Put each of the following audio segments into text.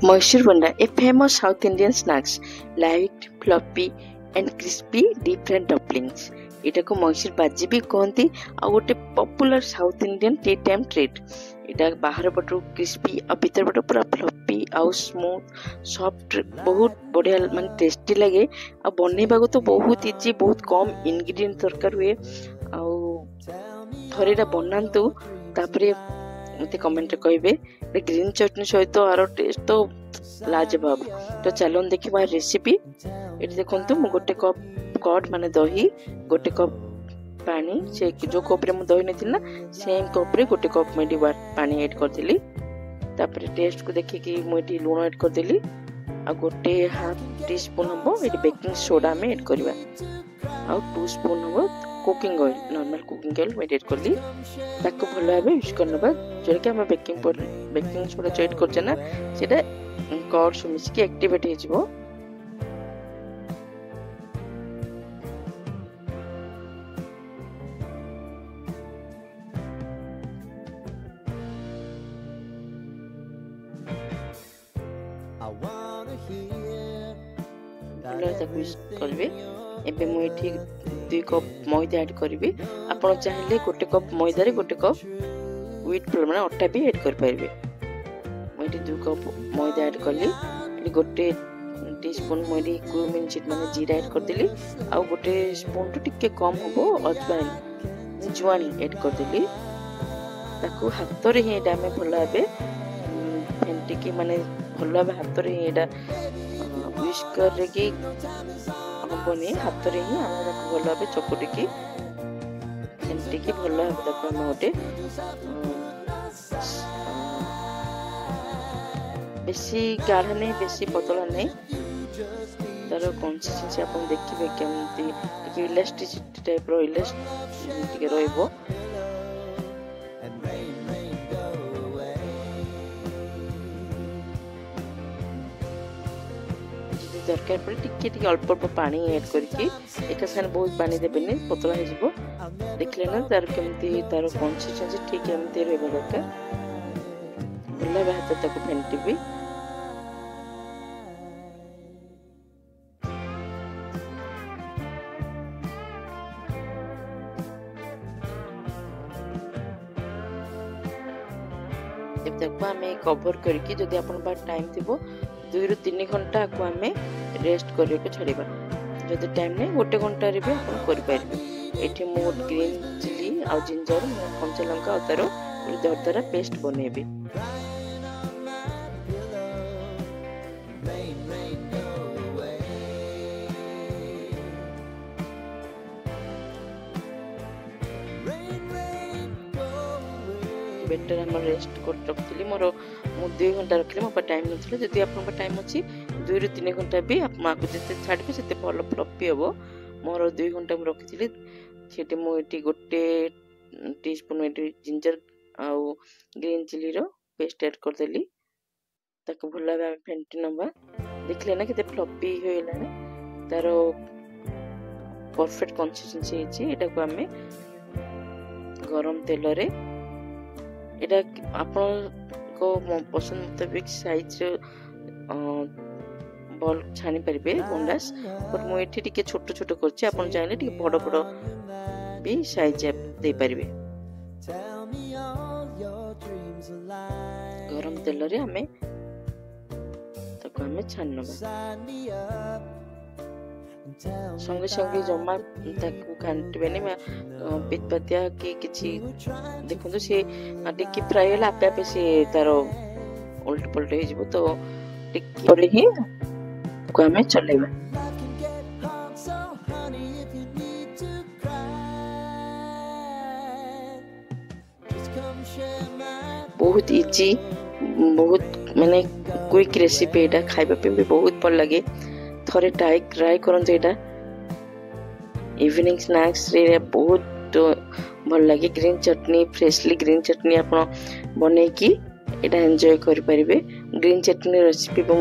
Mysore Banda, a famous South Indian snacks, light, fluffy and crispy deep fried dumplings. ଏଟାକୁ ମୈସୁର ବାଜି ବି କହନ୍ତି ଆଉ ଗୋଟେ ପପୁଲାର ସାଉଥ ଇଣ୍ଡିଆନ ଟି time treat. ଏଟା ବାହାର ପଟୁ କ୍ରିସ୍ପି ଆଉ ଭିତର ପଟୁ ପୁରା ଫ୍ଲଫି ଆଉ ସ୍ମୁଥ ସଫ୍ଟ ବହୁତ ବଢିଆ ମାନେ ଟେଷ୍ଟି ଲାଗେ ଆଉ ବନେଇବାକୁ ତ ବହୁତ ଇଜି ବହୁତ କମ ଇନଗ୍ରିଡିଏଣ୍ଟ ଦରକାର ହୁଏ ଆଉ ଥରେ ଏଟା ବନାନ୍ତୁ ତାପରେ ମତେ କମେଣ୍ଟରେ କହିବେ ଗ୍ରୀନ ଚଟନି ସହିତ ଆର ଟେଷ୍ଟ ତ ଲାଜବାବ। ତ ଚାଲନ୍ତୁ ଦେଖିବା ରେସିପି। ଏଠି ଦେଖନ୍ତୁ ମୁଁ ଗୋଟେ କପ୍ କଟ୍ ମାନେ ଦହି ଗୋଟେ କପ୍ ପାଣି ସେ ଯୋଉ କପରେ ମୁଁ ଦହି ନେଇଥିଲି ନା ସେମ୍ କପରେ ଗୋଟେ କପ୍ ମୁଁ ଏଠି ପାଣି ଏଡ୍ କରିଦେଲି। ତାପରେ ଟେଷ୍ଟକୁ ଦେଖିକି ମୁଁ ଏଠି ଲୁଣ ଏଡ୍ କରିଦେଲି ଆଉ ଗୋଟେ ହାଫ ଟି ସ୍ପୁନ୍ ହବ ଏଠି ବେକିଂ ସୋଡା ଆମେ ଏଡ୍ କରିବା ଆଉ 2 ସ୍ପୁନ୍ ହବ cooking oil normal cooking oil ମୁଁ ଏଡ୍ କଲି। ତାକୁ ଭଲ ଭାବେ ୟୁଜ କରିନେବା ଯୋଉଟାକି ଆମେ ବେକିଂ ସୋଡା ଯୋଉ ଏଡ୍ କରିଛେ ନା ସେଇଟା କଟ୍ ସହ ମିଶିକି ଆକ୍ଟିଭେଟ୍ ହେଇଯିବ। ତାକୁ କରିବେ। ଏବେ ମୁଁ ଏଠି 2 କପ୍ ମଇଦା ଆଡ୍ କରିବି। ଆପଣ ଚାହିଁଲେ ଗୋଟେ କପ୍ ମଇଦାରେ ଗୋଟେ କପ୍ ହ୍ୱିଟ୍ ଫ୍ଲୋର୍ ମାନେ ଅଟା ବି ଆଡ୍ କରିପାରିବେ। ମୁଁ ଏଠି 2 କପ୍ ମଇଦା ଆଡ୍ କଲି। ଏଠି ଗୋଟେ ଟି ସ୍ପୁନ୍ ମୁଁ ଏଠି କୁମିନ୍ ସିଡ୍ ମାନେ ଜିରା ଆଡ୍ କରିଦେଲି ଆଉ ଗୋଟେ ସ୍ପୁନ୍ ଟୁ ଟିକେ କମ୍ ହବ ଅଜୱାଇନ୍ ଜୁଆଣି ଆଡ୍ କରିଦେଲି। ତାକୁ ହାତରେ ହିଁ ଏଇଟା ଆମେ ଭଲ ଭାବେ ଫେଣ୍ଟିକି ମାନେ ଭଲ ଭାବେ ହାତରେ ହିଁ ଏଇଟା ୱିସ୍କରରେ କି ହବନି ହାତରେ ହିଁ ଆମେ ତାକୁ ଭଲ ଭାବେ ଚକୁଟିକି ଫେଣ୍ଟିକି ଭଲ ଭାବେ ତାକୁ ଆମେ ଗୋଟେ ବେଶୀ ଗାଢ଼ା ନାହିଁ ବେଶୀ ପତଳା ନାହିଁ ତାର କନସିଷ୍ଟେନ୍ସି ଆପଣ ଦେଖିବେ କେମିତି ଟିକେ ଇଲାଷ୍ଟିସିଟି ଟାଇପର ଟିକେ ରହିବ। ଦରକାର ପड़े ଟିକେ ଟିକେ ଅଳ୍ପ ଅଳ୍ପ ପାଣି ଆଡ୍ କରିକି ଏକା ସାଙ୍ଗେ ବହୁତ ପାଣି ଦେବେନି ପତଳା ହେଇଯିବ। ଦେଖିଲେ ନା ତାର କେମିତି ତାର କନସିଷ୍ଟେନ୍ସି ଠିକ ଏମିତି ରହିବା ଦରକାର। ଭଲ ଭାବେ ହାତ ତାକୁ ଫେଣ୍ଟିବି। ତାକୁ ଆମେ କଭର କରିକି ଯଦି ଆପଣଙ୍କ ପାଖରେ ଟାଇମ୍ ଥିବ 2 ରୁ 3 ଘଣ୍ଟା ଆକୁ ଆମେ ରେଷ୍ଟ କରିବାକୁ ଛାଡ଼ିବା। ଯଦି ଟାଇମ୍ ନାହିଁ 1 ଘଣ୍ଟାରେ ବି ଆପଣ କରିପାରିବେ। ଏଠି ମୁଁ ଗ୍ରୀନ୍ ଚିଲି ଆଉ ଜିଞ୍ଜର କଞ୍ଚା ଲଙ୍କା ଆଉ ତାର ଦରଦରା ପେଷ୍ଟ ବନେଇବି। बेटर हम रेस्ट कर रखी मोर मु 2 घंटा रखी मो टाइम नथिला। जदि आपन टाइम अच्छी 2 ରୁ 3 घंटा भी आप माको जते छाड़बे सेते भल फ्लफी हबो। मोर 2 घंटा मु रखिथिली सेठी मु एटी गोटे टीस्पून एटी जिंजर आउ ग्रीन चिली रो पेस्ट ऐड कर देली। ताको भल भाबे फेंटी नबा। देखले ना केते फ्लफी होइला ना तारो परफेक्ट कंसिस्टेंसी हिची। एटा को हमें गरम तेल रे एटा आपन को पसंद मुताबिक साइज बॉल छानी परिबे बोंडास पर मु एठी टिके छोट छोट करछि। आपन चाहिले टिके बड़ बड़ भी साइज दे परिबे। गरम तेल रे हमें ताको हमें छानबा संगे संगे जमा ताकू घांटबेनी पितपतिया कि किछि देखंतु से टिके फ्राई होला आपे आपे से तारो उल्ट पलट हो जिवो। तो टिके परे ही को हमें चलेबा। बहुत इजी बहुत माने क्विक रेसिपी एटा खाइबा पे भी बहुत भल लगे। थरे ट्राई करन एटा इवनिंग स्नैक्स रे बहुत भल लगे। ग्रीन चटनी फ्रेशली ग्रीन चटनी आप बने की एटा एंजॉय कर परिबे। ग्रीन चटनी रेसिपी मु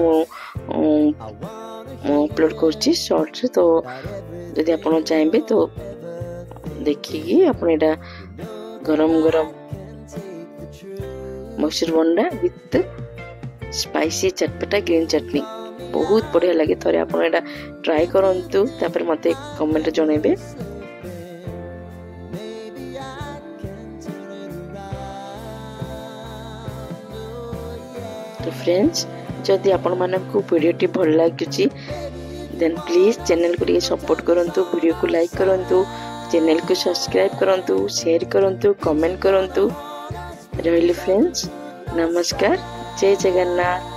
अपलोड करछि शॉर्ट रे। तो यदि आप चाहेबे तो देखिए आप एटा गरम गरम मसूर बंडा विथ स्पाइसी चटपटा ग्रीन चटनी बहुत बढ़िया लगे थरे आपण एटा ट्राई करंतु तापर मते कमेंट जणेबे। तो फ्रेंड्स जदि आपण मानकु वीडियोटी भल लागुची देन प्लीज चैनल को सपोर्ट करंतु, वीडियो को लाइक करंतु, चैनल को सब्सक्राइब करंतु, शेयर करंतु, कमेंट करंतु। रहिली फ्रेंड्स, नमस्कार, जय जगन्नाथ।